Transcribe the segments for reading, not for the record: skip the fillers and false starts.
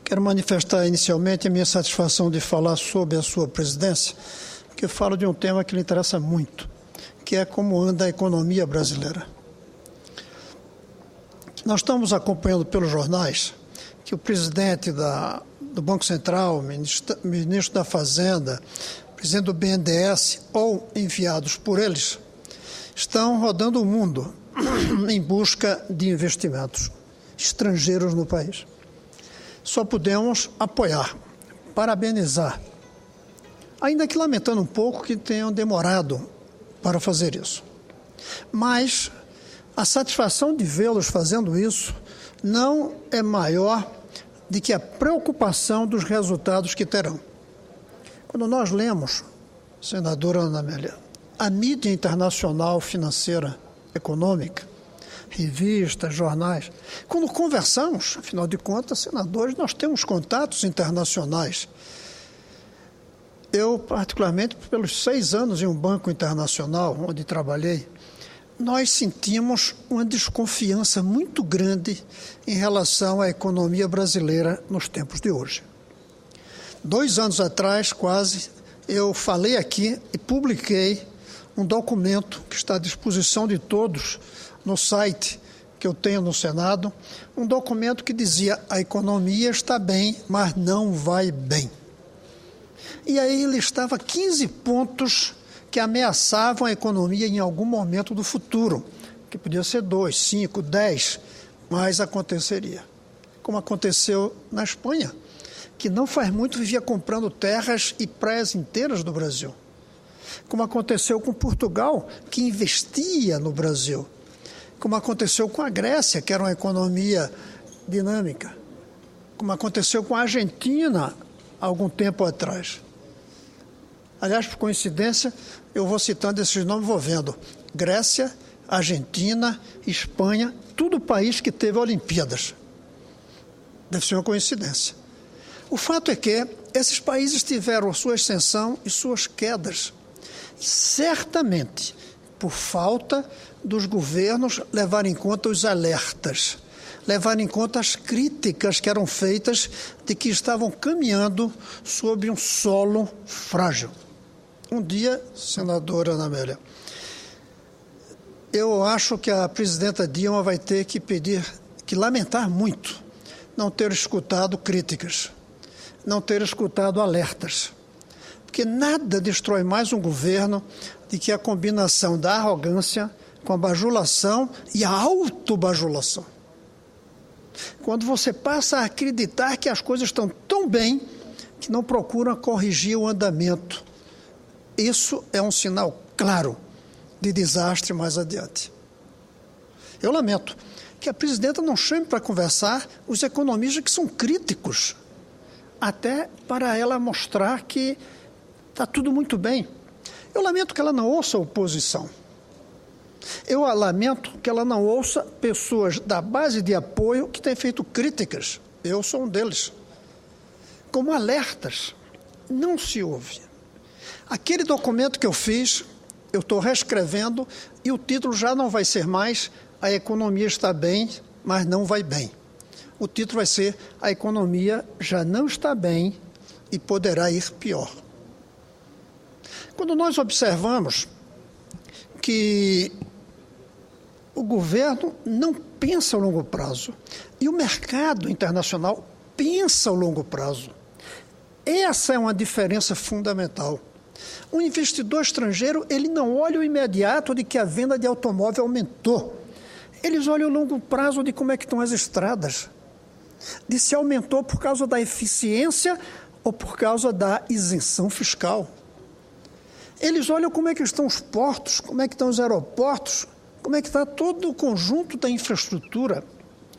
Quero manifestar inicialmente a minha satisfação de falar sobre a sua presidência, porque eu falo de um tema que lhe interessa muito, que é como anda a economia brasileira. Nós estamos acompanhando pelos jornais que o presidente do Banco Central, ministro da Fazenda, presidente do BNDES ou enviados por eles, estão rodando o mundo em busca de investimentos estrangeiros no país. Só podemos apoiar, parabenizar, ainda que lamentando um pouco que tenham demorado para fazer isso. Mas a satisfação de vê-los fazendo isso não é maior do que a preocupação dos resultados que terão. Quando nós lemos, senadora Ana Amélia, a mídia internacional financeira, econômica, revistas, jornais, quando conversamos, afinal de contas, senadores, nós temos contatos internacionais. Eu, particularmente, pelos 6 anos em um banco internacional, onde trabalhei, nós sentimos uma desconfiança muito grande em relação à economia brasileira nos tempos de hoje. 2 anos atrás, quase, eu falei aqui e publiquei um documento que está à disposição de todos no site que eu tenho no Senado, um documento que dizia: a economia está bem, mas não vai bem. E aí listava 15 pontos que ameaçavam a economia em algum momento do futuro, que podia ser 2, 5, 10, mas aconteceria. Como aconteceu na Espanha, que não faz muito vivia comprando terras e praias inteiras do Brasil. Como aconteceu com Portugal, que investia no Brasil. Como aconteceu com a Grécia, que era uma economia dinâmica. Como aconteceu com a Argentina há algum tempo atrás. Aliás, por coincidência, eu vou citando esses nomes, vou vendo. Grécia, Argentina, Espanha, tudo país que teve Olimpíadas. Deve ser uma coincidência. O fato é que esses países tiveram sua ascensão e suas quedas. Certamente, por falta dos governos levarem em conta os alertas, levarem em conta as críticas que eram feitas de que estavam caminhando sobre um solo frágil. Um dia, senadora Ana Amélia, eu acho que a presidenta Dilma vai ter que lamentar muito não ter escutado críticas, não ter escutado alertas. Porque nada destrói mais um governo do que a combinação da arrogância com a bajulação e a autobajulação. Quando você passa a acreditar que as coisas estão tão bem que não procuram corrigir o andamento. Isso é um sinal claro de desastre mais adiante. Eu lamento que a presidenta não chame para conversar os economistas que são críticos, até para ela mostrar que está tudo muito bem. Eu lamento que ela não ouça a oposição. Eu lamento que ela não ouça pessoas da base de apoio que têm feito críticas. Eu sou um deles. Como alertas. Não se ouve. Aquele documento que eu fiz, eu estou reescrevendo e o título já não vai ser mais "A economia está bem, mas não vai bem". O título vai ser "A economia já não está bem e poderá ir pior". Quando nós observamos que o governo não pensa a longo prazo e o mercado internacional pensa a longo prazo, essa é uma diferença fundamental. O investidor estrangeiro, ele não olha o imediato de que a venda de automóvel aumentou. Eles olham o longo prazo de como é que estão as estradas, de se aumentou por causa da eficiência ou por causa da isenção fiscal. Eles olham como é que estão os portos, como é que estão os aeroportos, como é que está todo o conjunto da infraestrutura.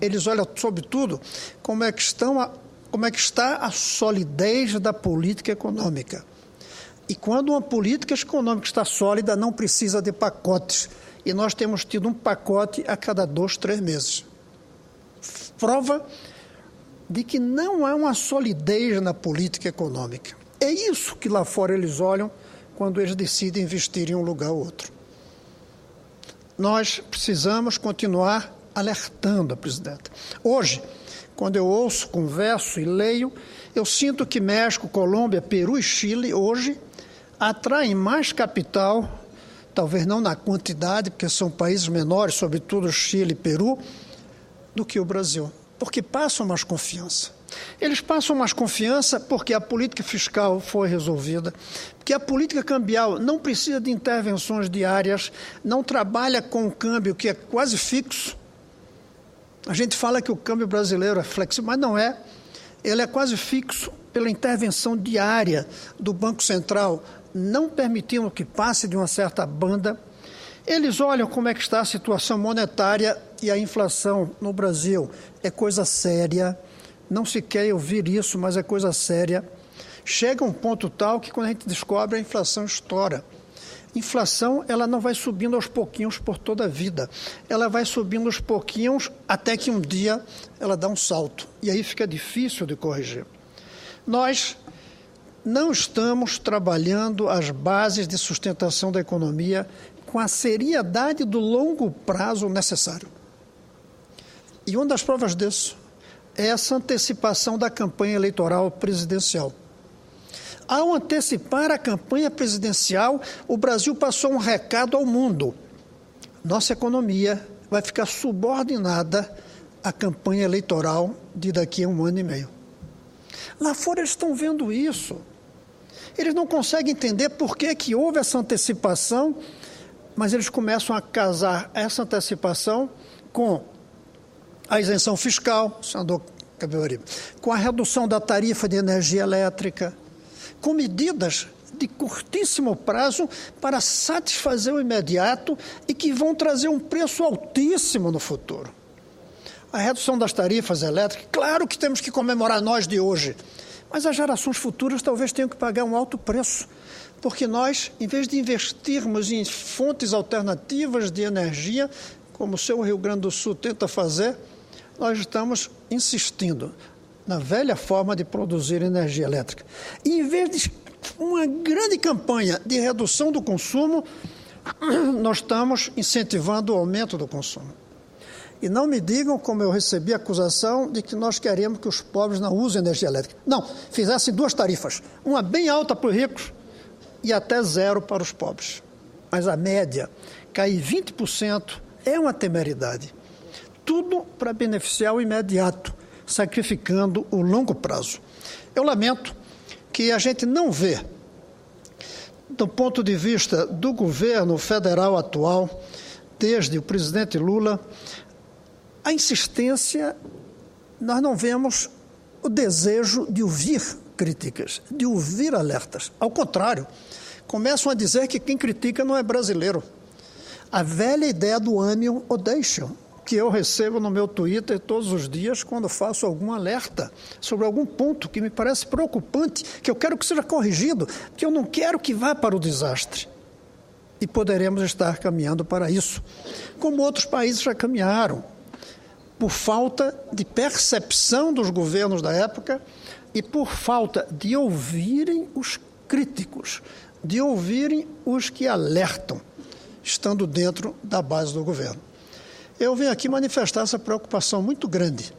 Eles olham, sobretudo, como é que está a solidez da política econômica. E quando uma política econômica está sólida, não precisa de pacotes. E nós temos tido um pacote a cada 2, 3 meses. Prova de que não há uma solidez na política econômica. É isso que lá fora eles olham quando eles decidem investir em um lugar ou outro. Nós precisamos continuar alertando a presidenta. Hoje, quando eu ouço, converso e leio, eu sinto que México, Colômbia, Peru e Chile hoje atraem mais capital, talvez não na quantidade, porque são países menores, sobretudo Chile e Peru, do que o Brasil, porque passam mais confiança. Eles passam mais confiança porque a política fiscal foi resolvida, porque a política cambial não precisa de intervenções diárias, não trabalha com o câmbio que é quase fixo. A gente fala que o câmbio brasileiro é flexível, mas não é. Ele é quase fixo pela intervenção diária do Banco Central, não permitindo que passe de uma certa banda. Eles olham como é que está a situação monetária e a inflação no Brasil. É coisa séria, não se quer ouvir isso, mas é coisa séria. Chega um ponto tal que quando a gente descobre, a inflação estoura. Inflação, ela não vai subindo aos pouquinhos por toda a vida. Ela vai subindo aos pouquinhos até que um dia ela dá um salto. E aí fica difícil de corrigir. Nós não estamos trabalhando as bases de sustentação da economia com a seriedade do longo prazo necessário. E uma das provas disso é essa antecipação da campanha eleitoral presidencial. Ao antecipar a campanha presidencial, o Brasil passou um recado ao mundo. Nossa economia vai ficar subordinada à campanha eleitoral de daqui a 1 ano e meio. Lá fora eles estão vendo isso. Eles não conseguem entender por que houve essa antecipação, mas eles começam a casar essa antecipação com a isenção fiscal, senador Cabibaribe, com a redução da tarifa de energia elétrica, com medidas de curtíssimo prazo para satisfazer o imediato e que vão trazer um preço altíssimo no futuro. A redução das tarifas elétricas, claro que temos que comemorar nós de hoje, mas as gerações futuras talvez tenham que pagar um alto preço, porque nós, em vez de investirmos em fontes alternativas de energia, como o seu Rio Grande do Sul tenta fazer, nós estamos insistindo na velha forma de produzir energia elétrica. E, em vez de uma grande campanha de redução do consumo, nós estamos incentivando o aumento do consumo. E não me digam, como eu recebi a acusação, de que nós queremos que os pobres não usem energia elétrica. Não, fizessem 2 tarifas, uma bem alta para os ricos e até 0 para os pobres. Mas a média, cair 20%, é uma temeridade. Tudo para beneficiar o imediato, sacrificando o longo prazo. Eu lamento que a gente não vê, do ponto de vista do governo federal atual, desde o presidente Lula, a insistência, nós não vemos o desejo de ouvir críticas, de ouvir alertas. Ao contrário, começam a dizer que quem critica não é brasileiro. A velha ideia do ame-o ou deixe-o, que eu recebo no meu Twitter todos os dias quando faço algum alerta sobre algum ponto que me parece preocupante, que eu quero que seja corrigido, que eu não quero que vá para o desastre. E poderemos estar caminhando para isso, como outros países já caminharam, por falta de percepção dos governos da época e por falta de ouvirem os críticos, de ouvirem os que alertam, estando dentro da base do governo. Eu venho aqui manifestar essa preocupação muito grande.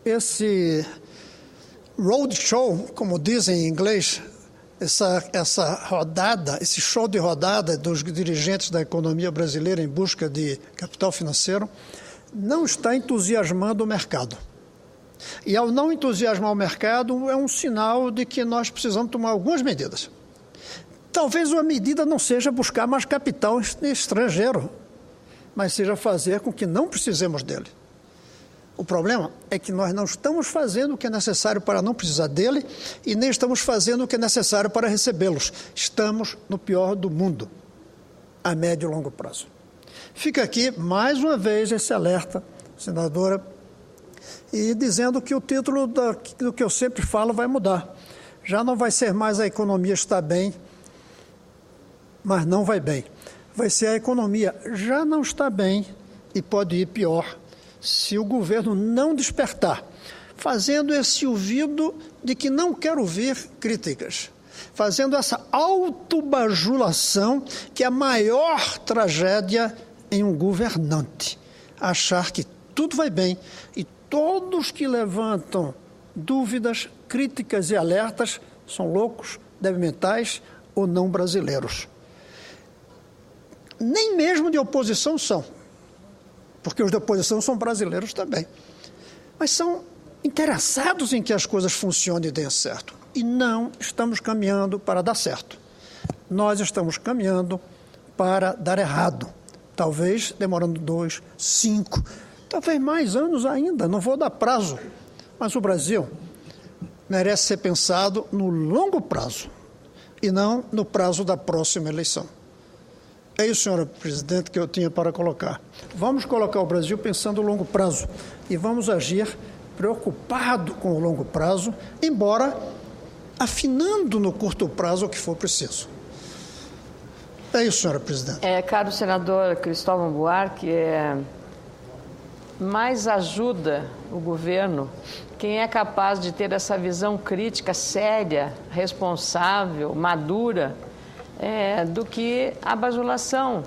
Esse roadshow, como dizem em inglês, essa rodada, esse show de rodada dos dirigentes da economia brasileira em busca de capital financeiro, não está entusiasmando o mercado. E ao não entusiasmar o mercado, é um sinal de que nós precisamos tomar algumas medidas. Talvez uma medida não seja buscar mais capital estrangeiro, mas seja fazer com que não precisemos dele. O problema é que nós não estamos fazendo o que é necessário para não precisar dele e nem estamos fazendo o que é necessário para recebê-los. Estamos no pior do mundo, a médio e longo prazo. Fica aqui, mais uma vez, esse alerta, senadora, e dizendo que o título do que eu sempre falo vai mudar. Já não vai ser mais a economia está bem, mas não vai bem. Vai ser a economia já não está bem e pode ir pior se o governo não despertar, fazendo esse ouvido de que não quer ouvir críticas, fazendo essa autobajulação que é a maior tragédia em um governante, achar que tudo vai bem e todos que levantam dúvidas, críticas e alertas são loucos, débil mentais ou não brasileiros. Nem mesmo de oposição são, porque os de oposição são brasileiros também. Mas são interessados em que as coisas funcionem e deem certo. E não estamos caminhando para dar certo. Nós estamos caminhando para dar errado. Talvez demorando 2, 5, talvez mais anos ainda, não vou dar prazo. Mas o Brasil merece ser pensado no longo prazo e não no prazo da próxima eleição. É isso, senhora presidente, que eu tinha para colocar. Vamos colocar o Brasil pensando no longo prazo e vamos agir preocupado com o longo prazo, embora afinando no curto prazo o que for preciso. É isso, senhora presidente. Caro senador Cristóvão Buarque, mais ajuda o governo quem é capaz de ter essa visão crítica, séria, responsável, madura, do que a bajulação.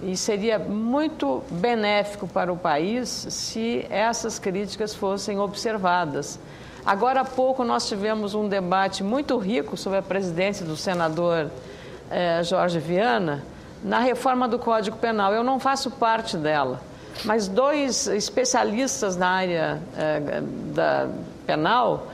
E seria muito benéfico para o país se essas críticas fossem observadas. Agora há pouco nós tivemos um debate muito rico sobre a presidência do senador Jorge Viana na reforma do Código Penal. Eu não faço parte dela, mas 2 especialistas na área da penal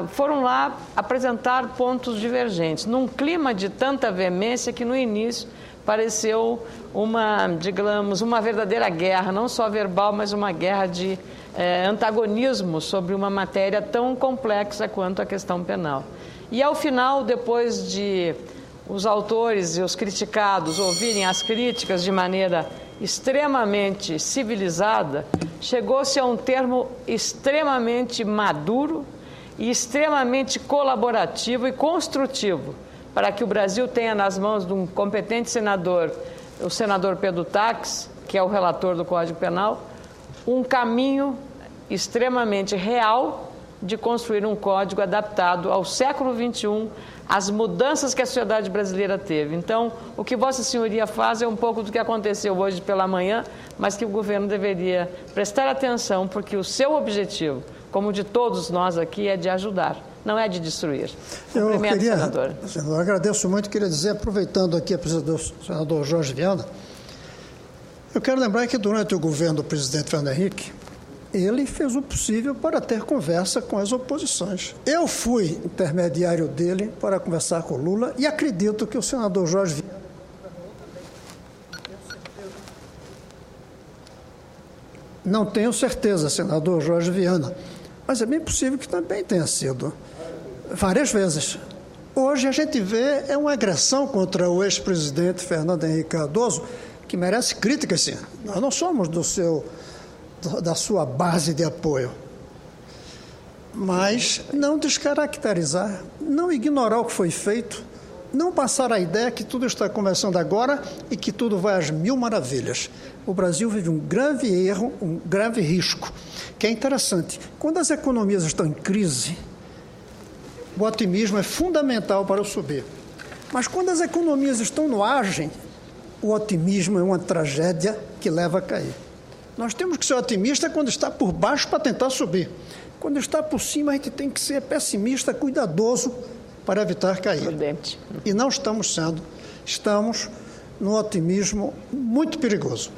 foram lá apresentar pontos divergentes, num clima de tanta veemência que no início pareceu uma verdadeira guerra, não só verbal, mas uma guerra de antagonismo sobre uma matéria tão complexa quanto a questão penal. E ao final, depois de os autores e os criticados ouvirem as críticas de maneira extremamente civilizada, chegou-se a um termo extremamente maduro e extremamente colaborativo e construtivo para que o Brasil tenha nas mãos de um competente senador, o senador Pedro Taques, que é o relator do Código Penal, um caminho extremamente real de construir um código adaptado ao século XXI, às mudanças que a sociedade brasileira teve. Então, o que Vossa Senhoria faz é um pouco do que aconteceu hoje pela manhã, mas que o governo deveria prestar atenção, porque o seu objetivo, como de todos nós aqui, é de ajudar, não é de destruir. Cumprimento, senador. Senador, agradeço muito. Queria dizer, aproveitando aqui a presença do senador Jorge Viana, eu quero lembrar que durante o governo do presidente Fernando Henrique, ele fez o possível para ter conversa com as oposições. Eu fui intermediário dele para conversar com o Lula e acredito que o senador Jorge Viana... Não tenho certeza, senador Jorge Viana, mas é bem possível que também tenha sido várias vezes. Hoje a gente vê uma agressão contra o ex-presidente Fernando Henrique Cardoso que merece crítica, sim. Nós não somos da sua base de apoio. Mas não descaracterizar, não ignorar o que foi feito, não passar a ideia que tudo está começando agora e que tudo vai às mil maravilhas. O Brasil vive um grave erro, um grave risco, que é interessante. Quando as economias estão em crise, o otimismo é fundamental para o subir. Mas quando as economias estão no auge, o otimismo é uma tragédia que leva a cair. Nós temos que ser otimistas quando está por baixo para tentar subir. Quando está por cima, a gente tem que ser pessimista, cuidadoso para evitar cair. Prudente. E não estamos sendo. Estamos num otimismo muito perigoso.